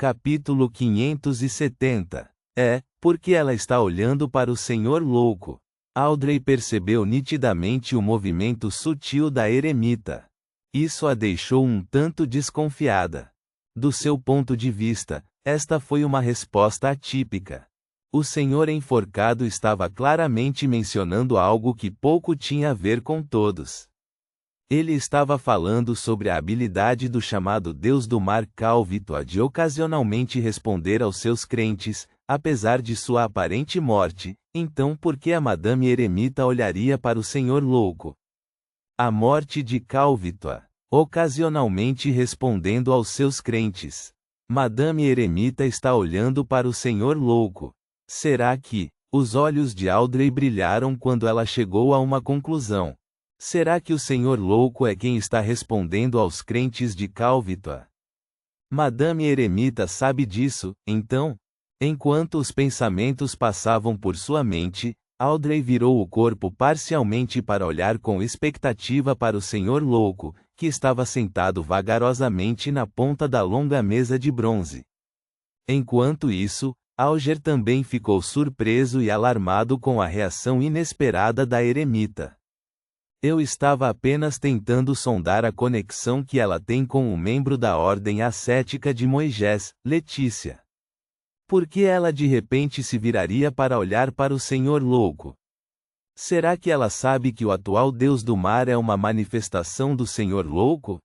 Capítulo 570. Porque ela está olhando para o senhor louco. Audrey percebeu nitidamente o movimento sutil da eremita. Isso a deixou um tanto desconfiada. Do seu ponto de vista, esta foi uma resposta atípica. O senhor enforcado estava claramente mencionando algo que pouco tinha a ver com todos. Ele estava falando sobre a habilidade do chamado Deus do Mar Calvitoa de ocasionalmente responder aos seus crentes, apesar de sua aparente morte. Então por que a Madame Eremita olharia para o senhor louco? A morte de Calvitoa, ocasionalmente respondendo aos seus crentes. Madame Eremita está olhando para o senhor louco. Será que os olhos de Audrey brilharam quando ela chegou a uma conclusão? Será que o senhor louco é quem está respondendo aos crentes de Calvitoa? Madame Eremita sabe disso, então? Enquanto os pensamentos passavam por sua mente, Audrey virou o corpo parcialmente para olhar com expectativa para o senhor louco, que estava sentado vagarosamente na ponta da longa mesa de bronze. Enquanto isso, Alger também ficou surpreso e alarmado com a reação inesperada da eremita. Eu estava apenas tentando sondar a conexão que ela tem com o membro da Ordem Ascética de Moisés, Letícia. Por que ela de repente se viraria para olhar para o senhor louco? Será que ela sabe que o atual Deus do Mar é uma manifestação do senhor louco?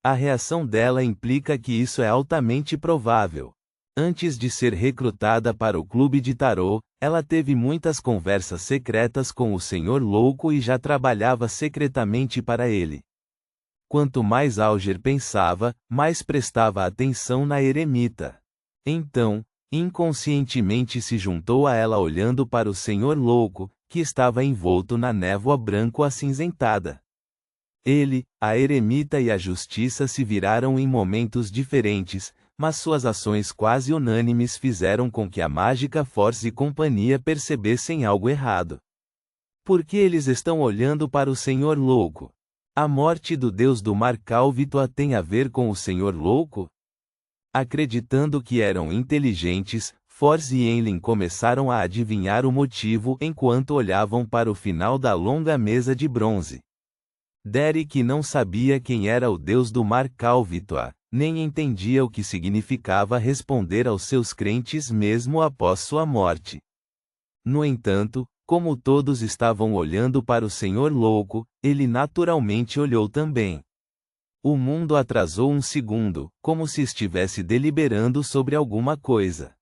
A reação dela implica que isso é altamente provável. Antes de ser recrutada para o clube de tarô, ela teve muitas conversas secretas com o senhor louco e já trabalhava secretamente para ele. Quanto mais Alger pensava, mais prestava atenção na eremita. Então, inconscientemente se juntou a ela olhando para o senhor louco, que estava envolto na névoa branco-acinzentada. Ele, a eremita e a justiça se viraram em momentos diferentes, mas suas ações quase unânimes fizeram com que a mágica Force e companhia percebessem algo errado. Por que eles estão olhando para o senhor louco? A morte do Deus do Mar Calvitoa tem a ver com o senhor louco? Acreditando que eram inteligentes, Force e Enlin começaram a adivinhar o motivo enquanto olhavam para o final da longa mesa de bronze. Derek não sabia quem era o Deus do Mar Calvitoa, nem entendia o que significava responder aos seus crentes mesmo após sua morte. No entanto, como todos estavam olhando para o senhor louco, ele naturalmente olhou também. O mundo atrasou um segundo, como se estivesse deliberando sobre alguma coisa.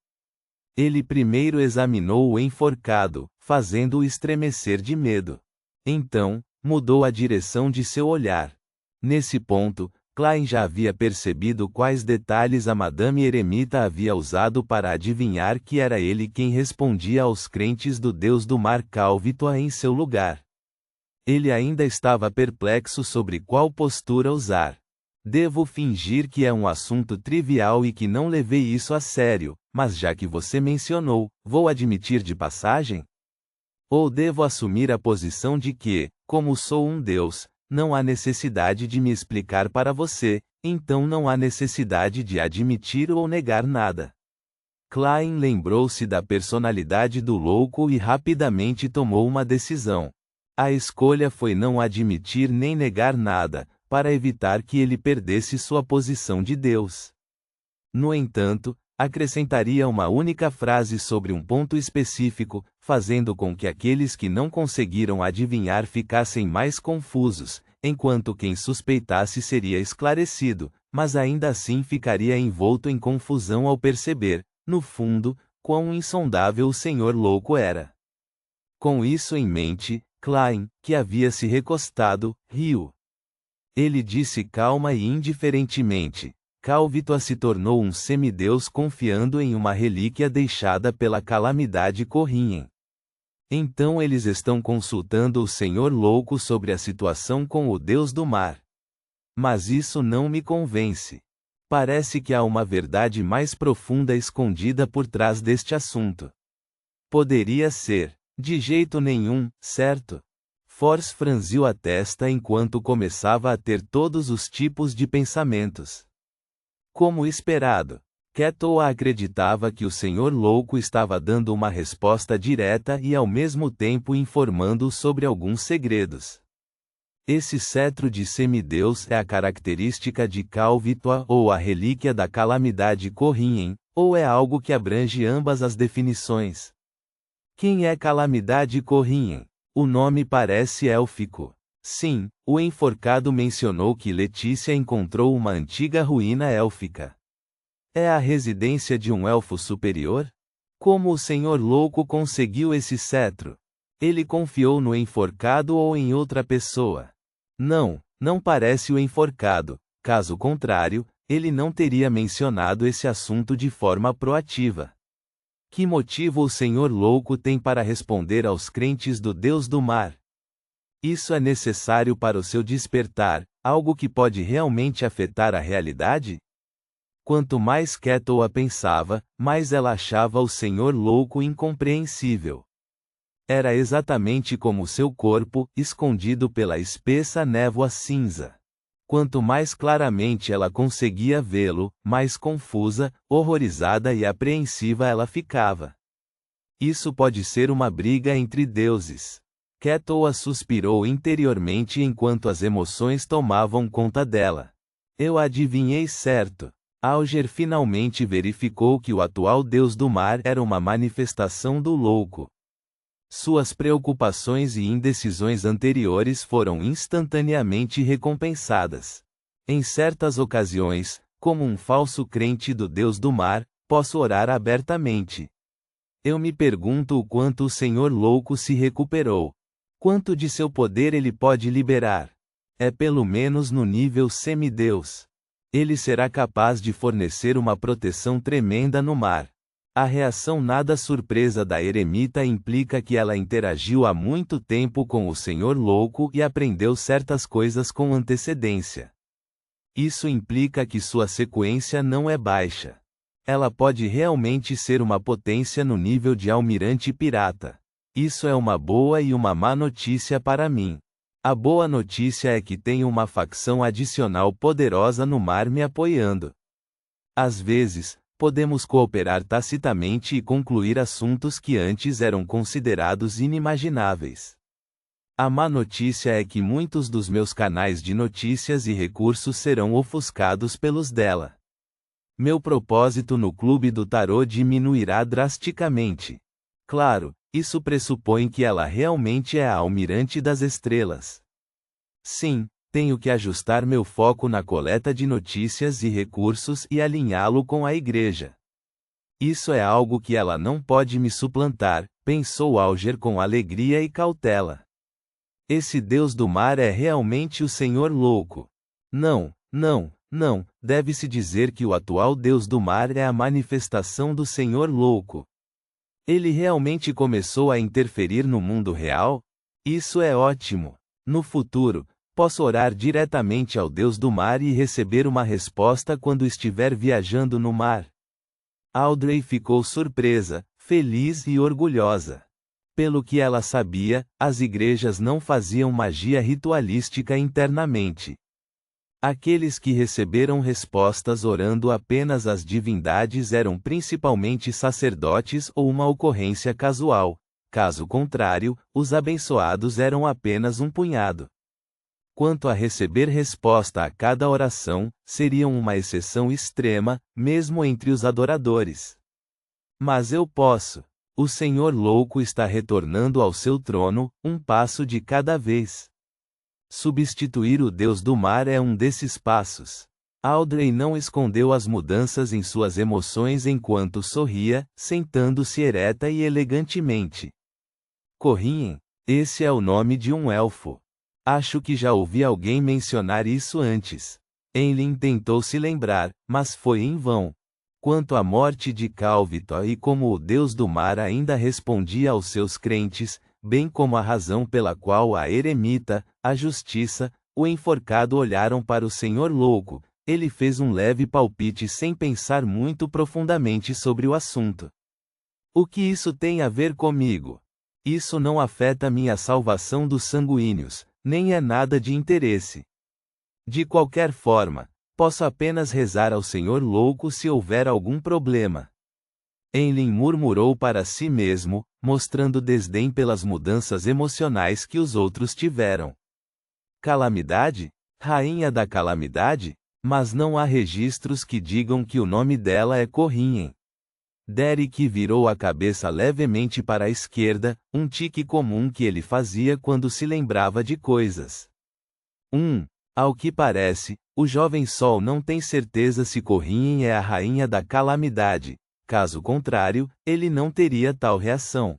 Ele primeiro examinou o enforcado, fazendo-o estremecer de medo. Então, mudou a direção de seu olhar. Nesse ponto, Klein já havia percebido quais detalhes a Madame Eremita havia usado para adivinhar que era ele quem respondia aos crentes do Deus do Mar Calvitoa em seu lugar. Ele ainda estava perplexo sobre qual postura usar. Devo fingir que é um assunto trivial e que não levei isso a sério, mas já que você mencionou, vou admitir de passagem? Ou devo assumir a posição de que, como sou um Deus, não há necessidade de me explicar para você, então não há necessidade de admitir ou negar nada. Klein lembrou-se da personalidade do louco e rapidamente tomou uma decisão. A escolha foi não admitir nem negar nada, para evitar que ele perdesse sua posição de Deus. No entanto, acrescentaria uma única frase sobre um ponto específico, fazendo com que aqueles que não conseguiram adivinhar ficassem mais confusos, enquanto quem suspeitasse seria esclarecido, mas ainda assim ficaria envolto em confusão ao perceber, no fundo, quão insondável o senhor louco era. Com isso em mente, Klein, que havia se recostado, riu. Ele disse calma e indiferentemente: Calvitoa se tornou um semideus confiando em uma relíquia deixada pela calamidade Corrien. Então eles estão consultando o senhor louco sobre a situação com o Deus do Mar. Mas isso não me convence. Parece que há uma verdade mais profunda escondida por trás deste assunto. Poderia ser. De jeito nenhum, certo? Force franziu a testa enquanto começava a ter todos os tipos de pensamentos. Como esperado. Quetoa acreditava que o senhor louco estava dando uma resposta direta e ao mesmo tempo informando sobre alguns segredos. Esse cetro de semideus é a característica de Calvitoa ou a relíquia da calamidade Corrien, ou é algo que abrange ambas as definições? Quem é calamidade Corrien? O nome parece élfico. Sim, o enforcado mencionou que Letícia encontrou uma antiga ruína élfica. É a residência de um elfo superior? Como o senhor louco conseguiu esse cetro? Ele confiou no enforcado ou em outra pessoa? Não, não parece o enforcado. Caso contrário, ele não teria mencionado esse assunto de forma proativa. Que motivo o senhor louco tem para responder aos crentes do Deus do mar? Isso é necessário para o seu despertar, algo que pode realmente afetar a realidade? Quanto mais Quetoa pensava, mais ela achava o senhor louco incompreensível. Era exatamente como seu corpo, escondido pela espessa névoa cinza. Quanto mais claramente ela conseguia vê-lo, mais confusa, horrorizada e apreensiva ela ficava. Isso pode ser uma briga entre deuses. Quetoa suspirou interiormente enquanto as emoções tomavam conta dela. Eu adivinhei certo. Alger finalmente verificou que o atual deus do mar era uma manifestação do louco. Suas preocupações e indecisões anteriores foram instantaneamente recompensadas. Em certas ocasiões, como um falso crente do Deus do mar, posso orar abertamente. Eu me pergunto o quanto o senhor louco se recuperou. Quanto de seu poder ele pode liberar? É pelo menos no nível semideus. Ele será capaz de fornecer uma proteção tremenda no mar. A reação nada surpresa da eremita implica que ela interagiu há muito tempo com o senhor louco e aprendeu certas coisas com antecedência. Isso implica que sua sequência não é baixa. Ela pode realmente ser uma potência no nível de almirante pirata. Isso é uma boa e uma má notícia para mim. A boa notícia é que tenho uma facção adicional poderosa no mar me apoiando. Às vezes, podemos cooperar tacitamente e concluir assuntos que antes eram considerados inimagináveis. A má notícia é que muitos dos meus canais de notícias e recursos serão ofuscados pelos dela. Meu propósito no Clube do Tarô diminuirá drasticamente. Claro, isso pressupõe que ela realmente é a almirante das estrelas. Sim, tenho que ajustar meu foco na coleta de notícias e recursos e alinhá-lo com a igreja. Isso é algo que ela não pode me suplantar, pensou Alger com alegria e cautela. Esse Deus do mar é realmente o senhor louco. Não, deve-se dizer que o atual Deus do mar é a manifestação do senhor louco. Ele realmente começou a interferir no mundo real? Isso é ótimo. No futuro, posso orar diretamente ao Deus do mar e receber uma resposta quando estiver viajando no mar. Audrey ficou surpresa, feliz e orgulhosa. Pelo que ela sabia, as igrejas não faziam magia ritualística internamente. Aqueles que receberam respostas orando apenas às divindades eram principalmente sacerdotes ou uma ocorrência casual. Caso contrário, os abençoados eram apenas um punhado. Quanto a receber resposta a cada oração, seriam uma exceção extrema, mesmo entre os adoradores. Mas eu posso. O senhor louco está retornando ao seu trono, um passo de cada vez. Substituir o Deus do mar é um desses passos. Audrey não escondeu as mudanças em suas emoções enquanto sorria, sentando-se ereta e elegantemente. Corrien, esse é o nome de um elfo. Acho que já ouvi alguém mencionar isso antes. Enlin tentou se lembrar, mas foi em vão. Quanto à morte de Calvito e como o Deus do mar ainda respondia aos seus crentes, bem como a razão pela qual a eremita, a justiça, o enforcado olharam para o senhor louco, ele fez um leve palpite sem pensar muito profundamente sobre o assunto. O que isso tem a ver comigo? Isso não afeta minha salvação dos sanguíneos, nem é nada de interesse. De qualquer forma, Posso apenas rezar ao Senhor louco se houver algum problema. Enlil murmurou para si mesmo, mostrando desdém pelas mudanças emocionais que os outros tiveram. Calamidade? Rainha da calamidade? Mas não há registros que digam que o nome dela é Corrien. Derek virou a cabeça levemente para a esquerda, um tique comum que ele fazia quando se lembrava de coisas. Ao que parece, o jovem Sol não tem certeza se Corrien é a rainha da calamidade. Caso contrário, ele não teria tal reação.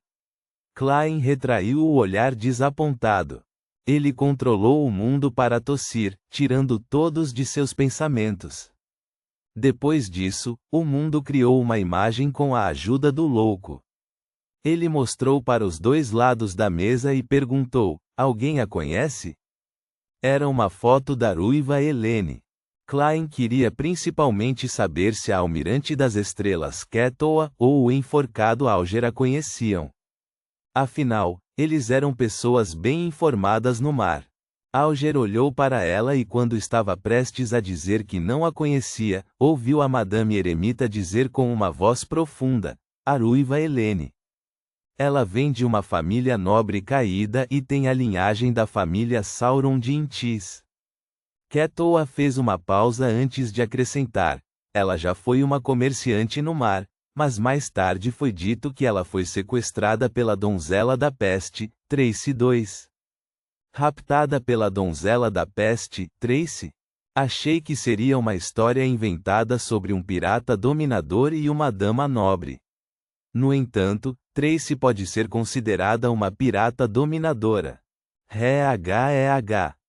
Klein retraiu o olhar desapontado. Ele controlou o mundo para tossir, tirando todos de seus pensamentos. Depois disso, o mundo criou uma imagem com a ajuda do louco. Ele mostrou para os dois lados da mesa e perguntou: alguém a conhece? Era uma foto da ruiva Helene. Klein queria principalmente saber se a almirante das estrelas Ketoa ou o enforcado Alger a conheciam. Afinal, eles eram pessoas bem informadas no mar. Alger olhou para ela e quando estava prestes a dizer que não a conhecia, ouviu a Madame Eremita dizer com uma voz profunda: a ruiva Helene. Ela vem de uma família nobre caída e tem a linhagem da família Sauron de Intis. Ketoa fez uma pausa antes de acrescentar: ela já foi uma comerciante no mar, mas mais tarde foi dito que ela foi sequestrada pela donzela da peste, Tracy II. Raptada pela donzela da peste, Tracy? Achei que seria uma história inventada sobre um pirata dominador e uma dama nobre. No entanto, Tracy pode ser considerada uma pirata dominadora.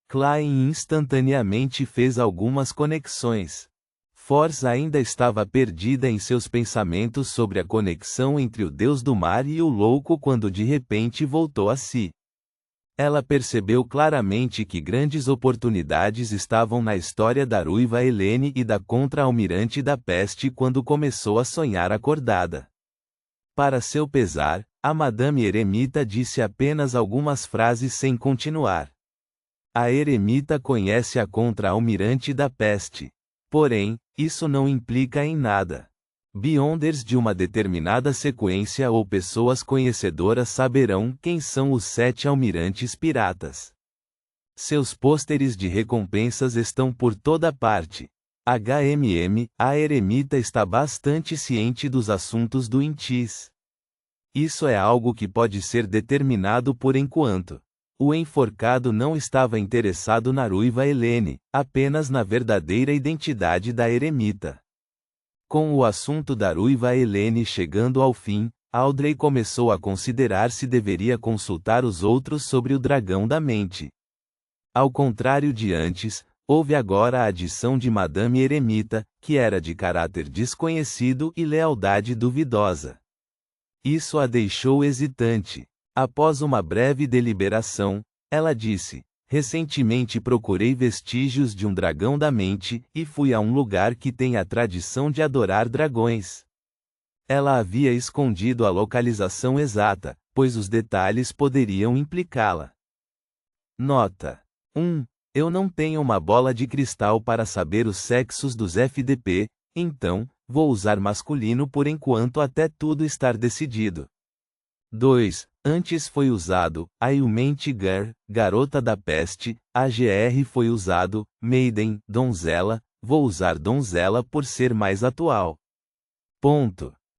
Klein instantaneamente fez algumas conexões. Force ainda estava perdida em seus pensamentos sobre a conexão entre o deus do mar e o louco quando de repente voltou a si. Ela percebeu claramente que grandes oportunidades estavam na história da ruiva Helene e da contra-almirante da peste quando começou a sonhar acordada. Para seu pesar, a Madame Eremita disse apenas algumas frases sem continuar. A Eremita conhece a contra-almirante da peste. Porém, isso não implica em nada. Beyonders de uma determinada sequência ou pessoas conhecedoras saberão quem são os 7 almirantes piratas. Seus pôsteres de recompensas estão por toda parte. A Eremita está bastante ciente dos assuntos do Intis. Isso é algo que pode ser determinado por enquanto. O enforcado não estava interessado na ruiva Helene, apenas na verdadeira identidade da Eremita. Com o assunto da ruiva Helene chegando ao fim, Audrey começou a considerar se deveria consultar os outros sobre o dragão da mente. Ao contrário de antes, houve agora a adição de Madame Eremita, que era de caráter desconhecido e lealdade duvidosa. Isso a deixou hesitante. Após uma breve deliberação, ela disse: recentemente procurei vestígios de um dragão da mente, e fui a um lugar que tem a tradição de adorar dragões. Ela havia escondido a localização exata, pois os detalhes poderiam implicá-la. Nota: 1. Eu não tenho uma bola de cristal para saber os sexos dos FDP, então, vou usar masculino por enquanto até tudo estar decidido. 2. Antes foi usado, Ailmente Girl, Garota da Peste, AGR foi usado, Maiden, Donzela, vou usar Donzela por ser mais atual. Ponto.